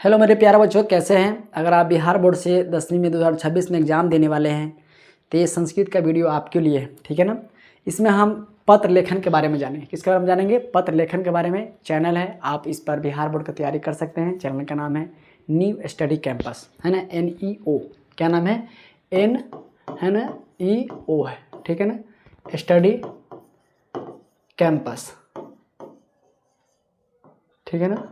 Hello मेरे प्यारे बच्चों, कैसे हैं। अगर आप बिहार बोर्ड से 10वीं में 2026 में एग्ज़ाम देने वाले हैं तो ये संस्कृत का वीडियो आपके लिए है, ठीक है ना। इसमें हम पत्र लेखन के बारे में जानेंगे। किसके बारे में जानेंगे? पत्र लेखन के बारे में। चैनल है, आप इस पर बिहार बोर्ड की तैयारी कर सकते हैं। चैनल का नाम है न्यू स्टडी कैंपस, है ना, NEO। क्या नाम है? N है ना, EO है, ठीक है ना, स्टडी कैंपस, ठीक है ना।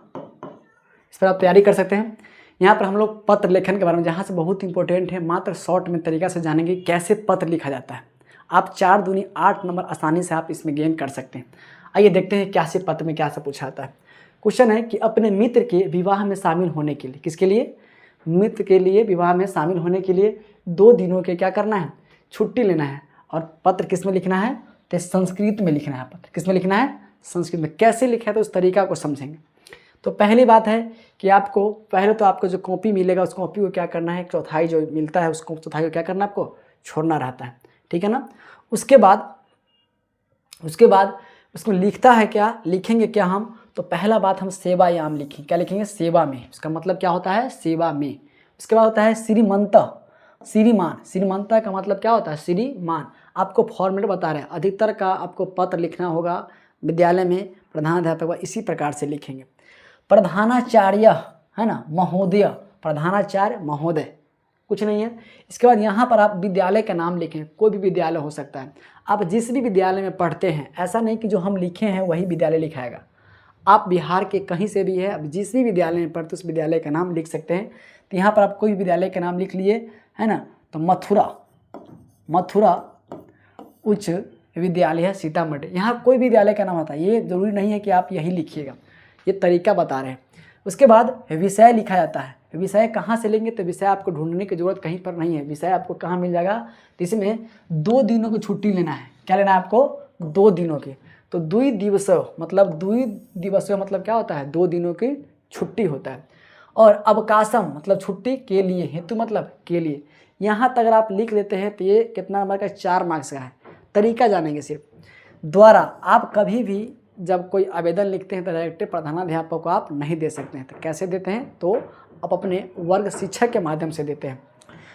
इस पर आप तैयारी कर सकते हैं। यहाँ पर हम लोग पत्र लेखन के बारे में, जहाँ से बहुत इंपॉर्टेंट है, मात्र शॉर्ट में तरीका से जानेंगे कैसे पत्र लिखा जाता है। आप 4 दूनी 8 नंबर आसानी से आप इसमें गेन कर सकते हैं। आइए देखते हैं क्या से पत्र में क्या से पूछा जाता है। क्वेश्चन है कि अपने मित्र के विवाह में शामिल होने के लिए, किसके लिए? मित्र के लिए विवाह में शामिल होने के लिए 2 दिनों के क्या करना है? छुट्टी लेना है। और पत्र किस में लिखना है? तो संस्कृत में लिखना है। पत्र किस में लिखना है? संस्कृत में। कैसे लिखा है तो उस तरीका को समझेंगे। तो पहली बात है कि आपको पहले तो आपको जो कॉपी मिलेगा उस कॉपी को क्या करना है, चौथाई जो मिलता है उसको चौथाई को क्या करना है, आपको छोड़ना रहता है, ठीक है ना। उसके बाद उसमें लिखता है क्या, लिखेंगे क्या हम? तो पहला बात हम सेवायाम लिखेंगे। क्या लिखेंगे? सेवा में। उसका मतलब क्या होता है? सेवा में। उसके बाद होता है श्रीमंत, श्रीमान। श्रीमंत का मतलब क्या होता है? श्रीमान। आपको फॉर्मेट बता रहे हैं। अधिकतर का आपको पत्र लिखना होगा विद्यालय में, प्रधानाध्यापक इसी प्रकार से लिखेंगे। प्रधानाचार्य है ना, महोदय, प्रधानाचार्य महोदय, कुछ नहीं है। इसके बाद यहाँ पर आप विद्यालय का नाम लिखें। कोई भी विद्यालय हो सकता है। आप जिस भी विद्यालय में पढ़ते हैं, ऐसा नहीं कि जो हम लिखे हैं वही विद्यालय लिखाएगा। आप बिहार के कहीं से भी है, अब जिस भी विद्यालय में पढ़ते उस विद्यालय का नाम लिख सकते हैं। तो यहाँ पर आप कोई विद्यालय का नाम लिख लिए, है ना। तो मथुरा उच्च विद्यालय है सीतामढ़ी। यहाँ कोई भी विद्यालय का नाम होता है, ये जरूरी नहीं है कि आप यही लिखिएगा, ये तरीका बता रहे हैं। उसके बाद विषय लिखा जाता है। विषय कहाँ से लेंगे? तो विषय आपको ढूंढने की जरूरत कहीं पर नहीं है। विषय आपको कहाँ मिल जाएगा? तो इसमें 2 दिनों की छुट्टी लेना है। क्या लेना है आपको? 2 दिनों की। तो 2 दिवसों मतलब क्या होता है? 2 दिनों की छुट्टी होता है। और अवकाशम मतलब छुट्टी के लिए, हेतु मतलब के लिए। यहाँ तक अगर आप लिख लेते हैं तो ये कितना नंबर का? 4 मार्क्स का है। तरीका जानेंगे सिर्फ। द्वारा आप कभी भी जब कोई आवेदन लिखते हैं तो डायरेक्ट प्रधानाध्यापक को आप नहीं दे सकते हैं। तो कैसे देते हैं? तो आप अपने वर्ग शिक्षक के माध्यम से देते हैं।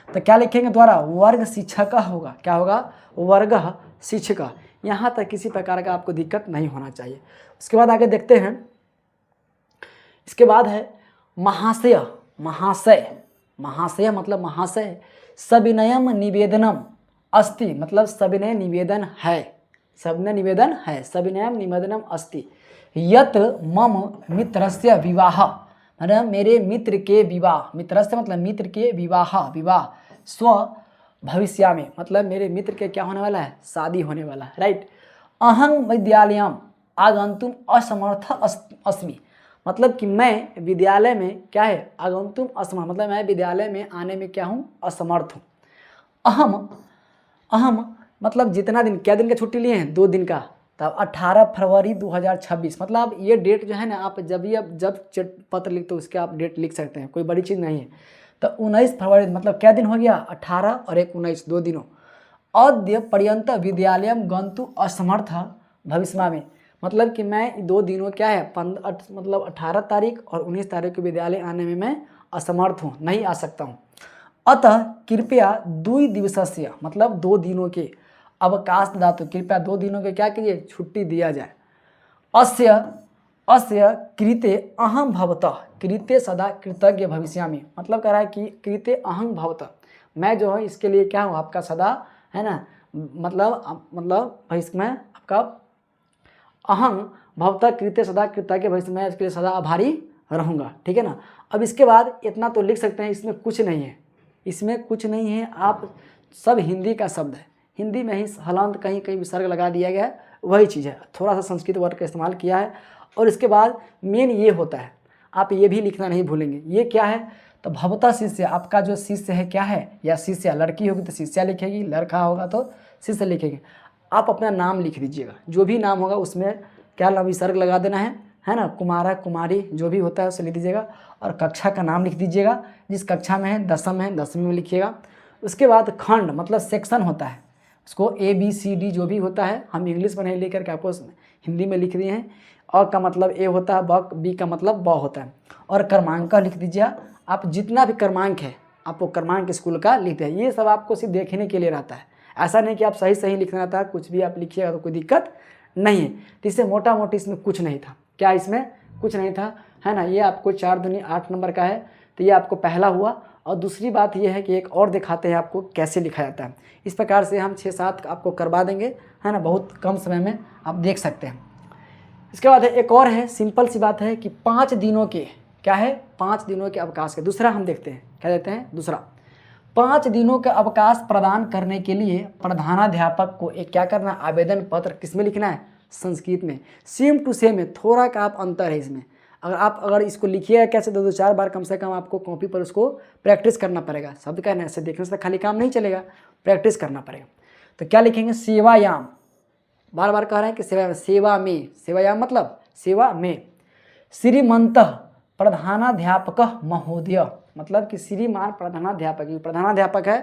तो क्या लिखेंगे? द्वारा वर्ग शिक्षक होगा। क्या होगा? वर्ग शिक्षक। यहाँ तक किसी प्रकार का आपको दिक्कत नहीं होना चाहिए। उसके बाद आगे देखते हैं। इसके बाद है महाशय। महाशय मतलब महाशय। सविनयम निवेदनम अस्ति मतलब सविनय निवेदन है। सविनय निवेदन है, सविनयम निवेदनम अस्ति। यत्र मम मित्रस्य विवाह, मतलब मेरे मित्र के विवाह। मित्रस्य मतलब मित्र के विवाह स्व भविष्यामि मतलब मेरे मित्र के क्या होने वाला है? शादी होने वाला है, राइट। अहं विद्यालयम आगंतुम असमर्थ अस्मि मतलब कि मैं विद्यालय में क्या है? आगंतुम असमर्थ मतलब मैं विद्यालय में आने में क्या हूँ? असमर्थ हूँ। अहम मतलब जितना दिन, क्या दिन का छुट्टी लिए हैं? 2 दिन का। तब 18 फरवरी 2026 मतलब ये डेट जो है ना, आप जब पत्र लिखते हो उसके आप डेट लिख सकते हैं, कोई बड़ी चीज़ नहीं है। तो 19 फरवरी मतलब क्या दिन हो गया? 18 और 1 19, 2 दिनों। अद्य पर्यंत विद्यालयम गंतु असमर्थ भविष्यामि मतलब कि मैं 2 दिनों क्या है, मतलब 18 तारीख और 19 तारीख को विद्यालय आने में मैं असमर्थ हूँ, नहीं आ सकता हूँ। अतः कृपया 2 दिवसस्य मतलब 2 दिनों के अवकाश दातु, कृपया 2 दिनों के क्या कीजिए? छुट्टी दिया जाए। अस्य कृते अहं भवतः कृते सदा कृतज्ञ भविष्यामि मतलब कह रहा है कि कृते अहं भवतः मैं जो है इसके लिए क्या हूँ? आपका सदा, है ना, मतलब भविष्य में आपका अहं भवतः कृते सदा कृतज्ञ भविष्य में इसके लिए सदा आभारी रहूँगा, ठीक है ना। अब इसके बाद इतना तो लिख सकते हैं, इसमें कुछ नहीं है, इसमें कुछ नहीं है। आप सब हिंदी का शब्द है, हिंदी में ही हलांत कहीं कहीं विसर्ग लगा दिया गया है, वही चीज़ है। थोड़ा सा संस्कृत वर्ड का इस्तेमाल किया है। और इसके बाद मेन ये होता है, आप ये भी लिखना नहीं भूलेंगे। ये क्या है? तो भवता शिष्य, आपका जो शिष्य है क्या है? या शिष्य, लड़की होगी तो शिष्या लिखेगी, लड़का होगा तो शिष्य लिखेगी। आप अपना नाम लिख दीजिएगा, जो भी नाम होगा उसमें क्या विसर्ग लगा देना है ना। कुमारा कुमारी जो भी होता है उसे लिख दीजिएगा। और कक्षा का नाम लिख दीजिएगा, जिस कक्षा में है, 10वीं है, 10वीं में लिखिएगा। उसके बाद खंड मतलब सेक्शन होता है, उसको ABCD जो भी होता है, हम इंग्लिश में नहीं लिख करके आपको हिंदी में लिख दिए हैं। अ का मतलब ए होता है, बी का मतलब ब होता है। और क्रमांक लिख दीजिए। आप जितना भी क्रमांक है आप वो क्रमांक स्कूल का लिखते हैं। ये सब आपको सिर्फ देखने के लिए रहता है, ऐसा नहीं कि आप सही सही लिखना रहता है, कुछ भी आप लिखिएगा तो कोई दिक्कत नहीं है। तो इससे मोटा मोटी इसमें कुछ नहीं था। क्या इसमें कुछ नहीं था, है ना। ये आपको 4 दूनी 8 नंबर का है, तो ये आपको पहला हुआ। और दूसरी बात ये है कि एक और दिखाते हैं आपको कैसे लिखा जाता है। इस प्रकार से हम 6-7 आपको करवा देंगे, है ना, बहुत कम समय में आप देख सकते हैं। इसके बाद एक और है, सिंपल सी बात है कि 5 दिनों के क्या है, 5 दिनों के अवकाश के दूसरा हम देखते हैं, क्या देते हैं दूसरा। 5 दिनों का अवकाश प्रदान करने के लिए प्रधानाध्यापक को एक क्या करना, आवेदन पत्र किसमें लिखना है, संस्कृत में। सेम टू सेम है, थोड़ा का आप अंतर है इसमें। अगर इसको लिखिएगा कैसे, 2-4 बार कम से कम आपको कॉपी पर उसको प्रैक्टिस करना पड़ेगा। शब्द का ऐसे देखने से खाली काम नहीं चलेगा, प्रैक्टिस करना पड़ेगा। तो क्या लिखेंगे, सेवायाम, बार बार कह रहे हैं कि सेवा में, सेवायाम मतलब सेवा में। श्रीमंतः प्रधानाध्यापक महोदय, मतलब कि श्रीमान प्रधानाध्यापक, प्रधानाध्यापक है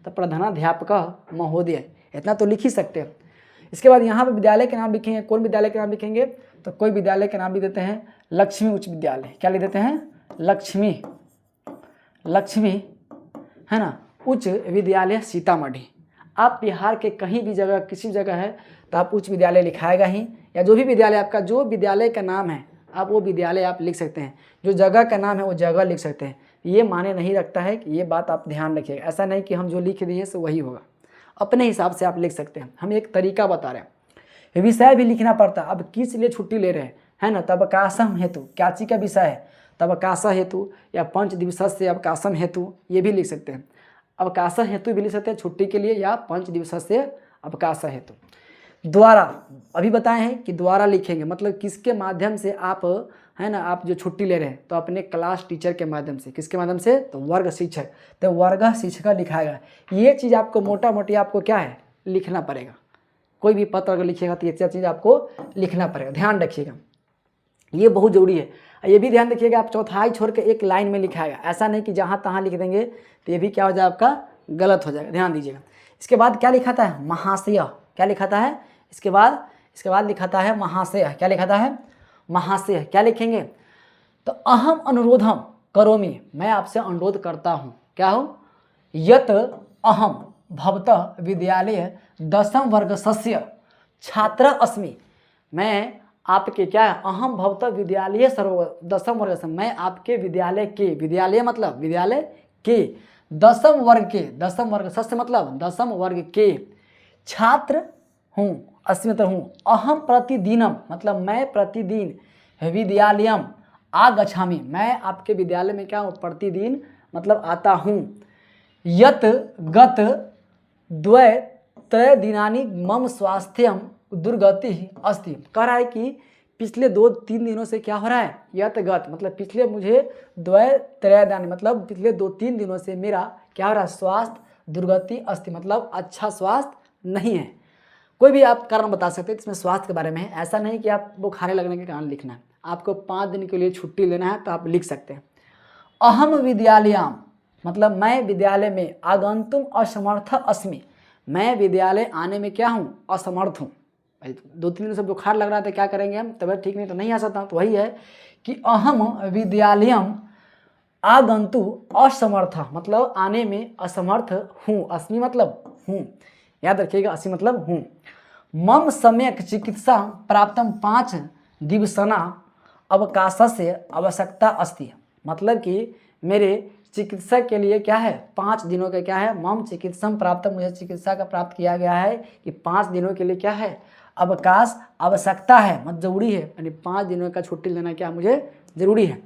तो प्रधानाध्यापक महोदय, इतना तो लिख ही सकते हैं। इसके बाद यहाँ पे विद्यालय के नाम लिखेंगे। कौन विद्यालय के नाम लिखेंगे, तो कोई विद्यालय के नाम भी देते हैं लक्ष्मी उच्च विद्यालय। क्या लिख देते हैं, लक्ष्मी, है ना, उच्च विद्यालय सीतामढ़ी। आप बिहार के कहीं भी जगह किसी जगह है तो आप उच्च विद्यालय लिखाएगा ही, या जो भी विद्यालय आपका, जो विद्यालय का नाम है आप वो विद्यालय आप लिख सकते हैं, जो जगह का नाम है वो जगह लिख सकते हैं। ये माने नहीं रखता है कि ये बात आप ध्यान रखिएगा, ऐसा नहीं कि हम जो लिख दिए सो वही होगा, अपने हिसाब से आप लिख सकते हैं। हम एक तरीका बता रहे हैं। विषय भी लिखना पड़ता है, अब किस लिए छुट्टी ले रहे हैं, है ना, तब अवकाशम हेतु, क्या चीज का विषय है, तब अवकाश हेतु या 5 दिवसीय अवकाशम हेतु, ये भी लिख सकते हैं। अवकाश हेतु भी लिख सकते हैं छुट्टी के लिए, या 5 दिवसीय अवकाश हेतु। द्वारा, अभी बताए हैं कि द्वारा लिखेंगे, मतलब किसके माध्यम से आप, है ना, आप जो छुट्टी ले रहे हैं तो अपने क्लास टीचर के माध्यम से। किसके माध्यम से, तो वर्ग शिक्षक, तो वर्ग शिक्षक लिखाएगा। ये चीज़ आपको मोटा मोटी आपको क्या है, लिखना पड़ेगा। कोई भी पत्र अगर लिखिएगा तो ये चीज़ आपको लिखना पड़ेगा, ध्यान रखिएगा, ये बहुत जरूरी है। ये भी ध्यान रखिएगा, आप चौथाई छोड़ के एक लाइन में लिखाएगा, ऐसा नहीं कि जहाँ तहाँ लिख देंगे तो ये भी क्या हो जाए, आपका गलत हो जाएगा, ध्यान दीजिएगा। इसके बाद क्या लिखाता है, महाशय, क्या लिखाता है, इसके बाद लिखाता है महाशय, क्या लिखाता है, महाशय। क्या लिखेंगे, तो अहम अनुरोधम करोमि, मैं आपसे अनुरोध करता हूँ, क्या हो, यत अहम भवतः विद्यालय 10वीं वर्गस्य छात्र अस्मि, मैं आपके क्या है, अहम भवतः विद्यालय 10वीं वर्ग से, मैं आपके विद्यालय के, विद्यालय मतलब विद्यालय के 10वीं वर्ग के, 10वीं वर्ग सस्य मतलब 10वीं वर्ग के छात्र हूँ, अस्मित हूँ। अहम प्रतिदिनम मतलब मैं प्रतिदिन, विद्यालयम आगच्छामि, मैं आपके विद्यालय में क्या हूँ, प्रतिदिन मतलब आता हूँ। यत गत 2-3 दिनानि मम स्वास्थ्यम दुर्गति अस्ति, कह रहा है कि पिछले 2-3 दिनों से क्या हो रहा है, यत गत मतलब पिछले मुझे 2-3 दिन मतलब पिछले 2-3 दिनों से मेरा क्या हो रहा है, स्वास्थ्य दुर्गति अस्ति मतलब अच्छा स्वास्थ्य नहीं है। कोई भी आप कारण बता सकते हैं, इसमें स्वास्थ्य के बारे में है, ऐसा नहीं कि आप बुखार लगने के कारण लिखना है। आपको 5 दिन के लिए छुट्टी लेना है तो आप लिख सकते हैं। अहम विद्यालयाम मतलब मैं विद्यालय में, आगंतुम असमर्थ अस्मि, मैं विद्यालय आने में क्या हूँ, असमर्थ हूँ। 2-3 दिन से बुखार लग रहा था, क्या करेंगे हम, तबियत ठीक नहीं तो नहीं आ सकता, तो वही है कि अहम विद्यालयम आगंतु असमर्थ मतलब आने में असमर्थ हूँ, अस्मि मतलब हूँ, याद रखिएगा, अस्मि मतलब हूँ। मम सम्यक चिकित्सा प्राप्तम 5 दिवसना अवकाशस्य आवश्यकता अस्ति, मतलब कि मेरे चिकित्सा के लिए क्या है, 5 दिनों का क्या है, मम चिकित्सम प्राप्त, मुझे चिकित्सा का प्राप्त किया गया है कि 5 दिनों के लिए क्या है, अवकाश आवश्यकता है, मतलब जरूरी है, यानी 5 दिनों का छुट्टी लेना क्या मुझे जरूरी है।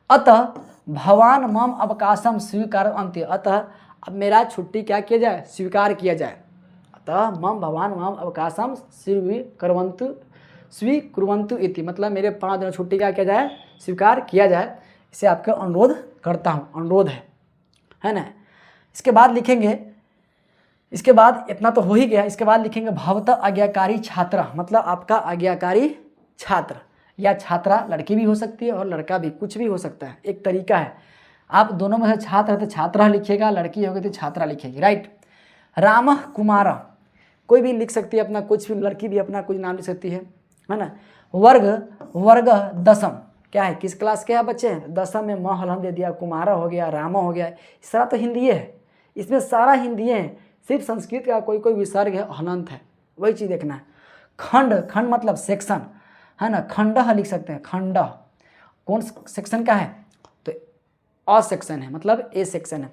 अतः भवान मम अवकाशम स्वीकार अंत्य, अतः अब मेरा छुट्टी क्या किया जाए, स्वीकार किया जाए। अतः मम भवान मम अवकाशम स्वीकुर्वन्तु इति, मतलब मेरे 5 दिनों छुट्टी क्या किया जाए, स्वीकार किया जाए, इसे आपका अनुरोध करता हूँ, अनुरोध है ना। इसके बाद लिखेंगे, इसके बाद इतना तो हो ही गया, इसके बाद लिखेंगे भवतः आज्ञाकारी छात्रा, मतलब आपका आज्ञाकारी छात्र या छात्रा, लड़की भी हो सकती है और लड़का भी, कुछ भी हो सकता है, एक तरीका है। आप दोनों में से छात्र है तो छात्रा लिखिएगा, लड़की होगी तो छात्रा लिखेगी, राइट। राम कुमार, कोई भी लिख सकती है अपना, कुछ भी, लड़की भी अपना कुछ नाम लिख सकती है ना। वर्ग 10, क्या है, किस क्लास के हैं बच्चे? दसम में। म हलन दे दिया, कुमारा हो गया, रामा हो गया, इस तरह तो हिंदी है, इसमें सारा हिंदी है, सिर्फ संस्कृत का कोई कोई विसर्ग है, हलंत है, वही चीज़ देखना है। खंड, खंड मतलब सेक्शन है ना, खंड लिख सकते हैं, खंड कौन सेक्शन का है? तो अ सेक्शन है, मतलब ए सेक्शन है।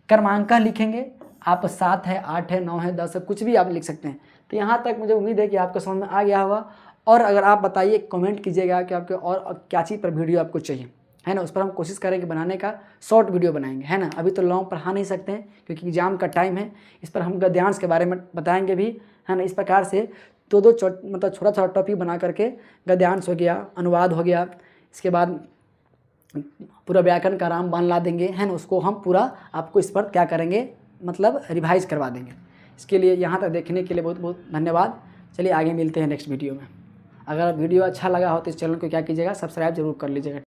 क्रमांक लिखेंगे आप, 7 है, 8 है, 9 है, 10 है, कुछ भी आप लिख सकते हैं। तो यहाँ तक मुझे उम्मीद है कि आपको समझ में आ गया होगा। और अगर आप बताइए, कमेंट कीजिएगा कि आपके और क्या चीज़ पर वीडियो आपको चाहिए, है ना, उस पर हम कोशिश करेंगे बनाने का, शॉर्ट वीडियो बनाएंगे, है ना। अभी तो लॉन्ग पढ़ा नहीं सकते हैं क्योंकि एग्जाम का टाइम है। इस पर हम गद्यांश के बारे में बताएंगे भी, है ना। इस प्रकार से दो मतलब छोटा छोटा टॉपिक बना करके, गद्यांश हो गया, अनुवाद हो गया, इसके बाद पूरा व्याकरण का रामबाण ला देंगे, है ना। उसको हम पूरा आपको इस पर क्या करेंगे, मतलब रिवाइज करवा देंगे। इसके लिए यहाँ तक देखने के लिए बहुत बहुत धन्यवाद। चलिए आगे मिलते हैं नेक्स्ट वीडियो में। अगर वीडियो अच्छा लगा हो तो इस चैनल को क्या कीजिएगा, सब्सक्राइब जरूर कर लीजिएगा।